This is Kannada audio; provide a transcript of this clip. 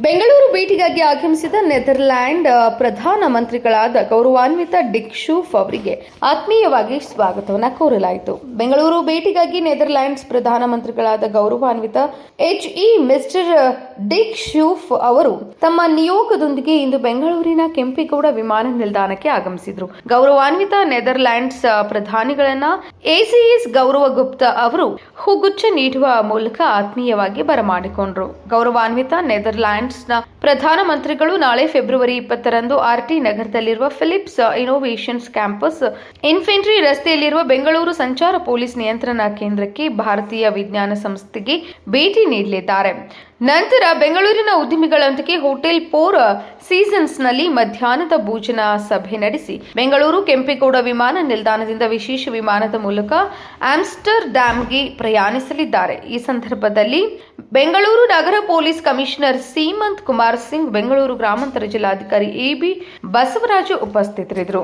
ಬೆಂಗಳೂರು ಭೇಟಿಗಾಗಿ ಆಗಮಿಸಿದ ನೆದರ್ಲ್ಯಾಂಡ್ ಪ್ರಧಾನಮಂತ್ರಿಗಳಾದ ಗೌರವಾನ್ವಿತ ಡಿಕ್ ಶೂಫ್ ಅವರಿಗೆ ಆತ್ಮೀಯವಾಗಿ ಸ್ವಾಗತವನ್ನು ಕೋರಲಾಯಿತು. ಬೆಂಗಳೂರು ಭೇಟಿಗಾಗಿ ನೆದರ್ಲ್ಯಾಂಡ್ಸ್ ಪ್ರಧಾನಮಂತ್ರಿಗಳಾದ ಗೌರವಾನ್ವಿತ ಮಿಸ್ಟರ್ ಡಿಕ್ ಶೂಫ್ ಅವರು ತಮ್ಮ ನಿಯೋಗದೊಂದಿಗೆ ಇಂದು ಬೆಂಗಳೂರಿನ ಕೆಂಪೇಗೌಡ ವಿಮಾನ ನಿಲ್ದಾಣಕ್ಕೆ ಆಗಮಿಸಿದರು. ಗೌರವಾನ್ವಿತ ನೆದರ್ಲ್ಯಾಂಡ್ಸ್ ಪ್ರಧಾನಿಗಳನ್ನ ಎಸಿಎಸ್ ಗೌರವ ಗುಪ್ತಾ ಅವರು ಹೂಗುಚ್ಛ ನೀಡುವ ಮೂಲಕ ಆತ್ಮೀಯವಾಗಿ ಬರಮಾಡಿಕೊಂಡರು. ಗೌರವಾನ್ವಿತ ನೆದರ್ಲ್ಯಾಂಡ್ಸ್ ಪ್ರಧಾನಮಂತ್ರಿಗಳು ನಾಳೆ ಫೆಬ್ರವರಿ 20ರಂದು ಆರ್ಟಿ ನಗರದಲ್ಲಿರುವ ಫಿಲಿಪ್ಸ್ ಇನ್ನೋವೇಷನ್ಸ್ ಕ್ಯಾಂಪಸ್ ಇನ್ಫೆಂಟ್ರಿ ರಸ್ತೆಯಲ್ಲಿರುವ ಬೆಂಗಳೂರು ಸಂಚಾರ ಪೊಲೀಸ್ ನಿಯಂತ್ರಣ ಕೇಂದ್ರಕ್ಕೆ ಭಾರತೀಯ ವಿಜ್ಞಾನ ಸಂಸ್ಥೆಗೆ ಭೇಟಿ ನೀಡಲಿದ್ದಾರೆ. ನಂತರ ಬೆಂಗಳೂರಿನ ಉದ್ಯಮಿಗಳೊಂದಿಗೆ ಹೋಟೆಲ್ ಫೋರ್ ಸೀಸನ್ಸ್ನಲ್ಲಿ ಮಧ್ಯಾಹ್ನದ ಭೋಜನ ಸಭೆ ನಡೆಸಿ ಬೆಂಗಳೂರು ಕೆಂಪೇಗೌಡ ವಿಮಾನ ನಿಲ್ದಾಣದಿಂದ ವಿಶೇಷ ವಿಮಾನದ ಮೂಲಕ ಆಮ್ಸ್ಟರ್ಡ್ಯಾಮ್ಗೆ ಪ್ರಯಾಣಿಸಲಿದ್ದಾರೆ. ಈ ಸಂದರ್ಭದಲ್ಲಿ ಬೆಂಗಳೂರು ನಗರ ಪೊಲೀಸ್ ಕಮಿಷನರ್ ಸೀಮಂತ್ ಕುಮಾರ್ ಸಿಂಗ್, ಬೆಂಗಳೂರು ಗ್ರಾಮಾಂತರ ಜಿಲ್ಲಾಧಿಕಾರಿ ಎಬಿ ಬಸವರಾಜು ಉಪಸ್ಥಿತರಿದ್ದರು.